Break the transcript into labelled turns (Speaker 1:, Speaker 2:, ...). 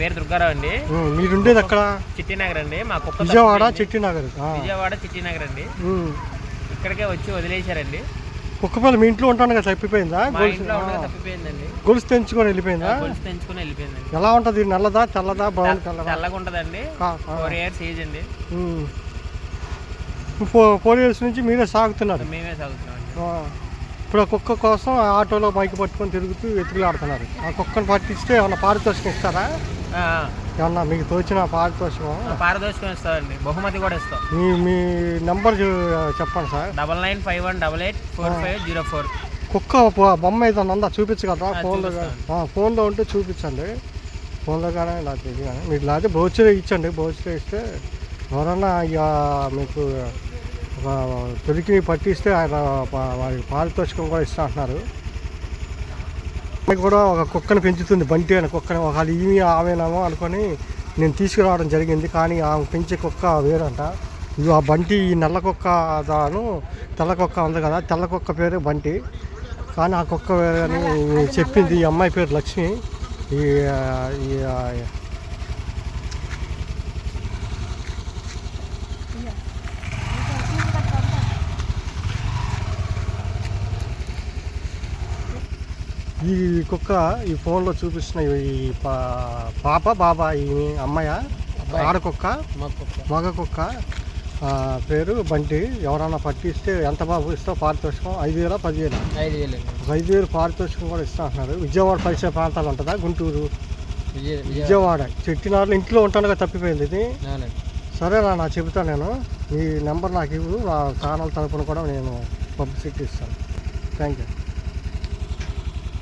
Speaker 1: పేరు దుర్గారావు అండి.
Speaker 2: మీరు ఉండేది అక్కడ
Speaker 1: చిట్టినగర్ అండి. మా కుక్క
Speaker 2: విజయవాడ చిట్టినగర్.
Speaker 1: విజయవాడ చిట్టినగర్ అండి. ఇక్కడికే వచ్చి వదిలేశారండి.
Speaker 2: కుక్క పిల్ల మీ ఇంట్లో ఉంటాను కదా తప్పిపోయిందా?
Speaker 1: తప్పిపోయిందండి.
Speaker 2: గొలుసు తెంచుకొని వెళ్ళిపోయిందా?
Speaker 1: గొలుసు తెంచుకొని వెళ్ళిపోయిందండి.
Speaker 2: ఎలా ఉంటది? నల్లదా తెల్లదా? Brown colour.
Speaker 1: తెల్లగా ఉంటదండి. 4 years ఏజ్ అండి.
Speaker 2: 4 years నుంచి మీరే సాగుతున్నారు?
Speaker 1: మేమే సాగుతున్నాం.
Speaker 2: ఇప్పుడు ఆ కుక్క కోసం ఆటోలో బైక్ పట్టుకొని తిరుగుతూ వెతుకులాడుతున్నారు. ఆ కుక్కను పట్టిస్తే ఏమన్నా పారితోషికం ఇస్తారా? ఏమన్నా మీకు తోచిన
Speaker 1: పారితోషికం ఇస్తామండి. బహుమతి కూడా ఇస్తాం.
Speaker 2: మీ నెంబర్ చెప్పండి సార్.
Speaker 1: 9951884504.
Speaker 2: కుక్క బొమ్మ ఏదన్నా ఉందా? చూపించగలరా? ఫోన్లో ఉంటే చూపించండి. ఫోన్లో కానీ లేకపోతే ఇది కానీ మీకు లేకపోతే బ్రోచర్ ఇచ్చండి. బ్రోచర్ ఇస్తే ఎవరన్నా ఇక మీకు దొరికి పట్టిస్తే ఆయన వారికి పారితోషికం కూడా ఇస్తా అంటున్నారు. కూడా ఒక కుక్కను పెంచుతుంది, బంటి అనే కుక్కని. ఒకవేళ ఇవి ఆమెనేమో అనుకొని నేను తీసుకురావడం జరిగింది. కానీ ఆమె పెంచే కుక్క వేరంట. ఇది ఆ బంటి ఈ నల్ల కుక్క దాను తెల్ల కుక్క ఉంది కదా, తెల్ల కుక్క పేరు బంటి. కానీ ఆ కుక్క వేరే అని చెప్పింది. ఈ అమ్మాయి పేరు లక్ష్మి. ఈ కుక్క ఈ ఫోన్లో చూపిస్తున్న ఈ బాబా ఈ అమ్మాయ ఆడకుక్క, మగ కుక్క పేరు బంటి. ఎవరన్నా పట్టిస్తే ఎంత బాబు ఇస్తావు పారితోషికం? 5,000 10,000? 5,000 పారితోషికం కూడా ఇస్తా అంటున్నారు. విజయవాడ పరిసర ప్రాంతాలు ఉంటుందా? గుంటూరు, విజయవాడ చెట్టినారులో ఇంట్లో ఉంటానుగా తప్పిపోయింది ఇది. సరేనా, నాకు చెబుతాను నేను. మీ నెంబర్ నాకు ఇవ్వు. నా ఛానల్ తరపున కూడా నేను పబ్లిసిటీ ఇస్తాను. Thank you.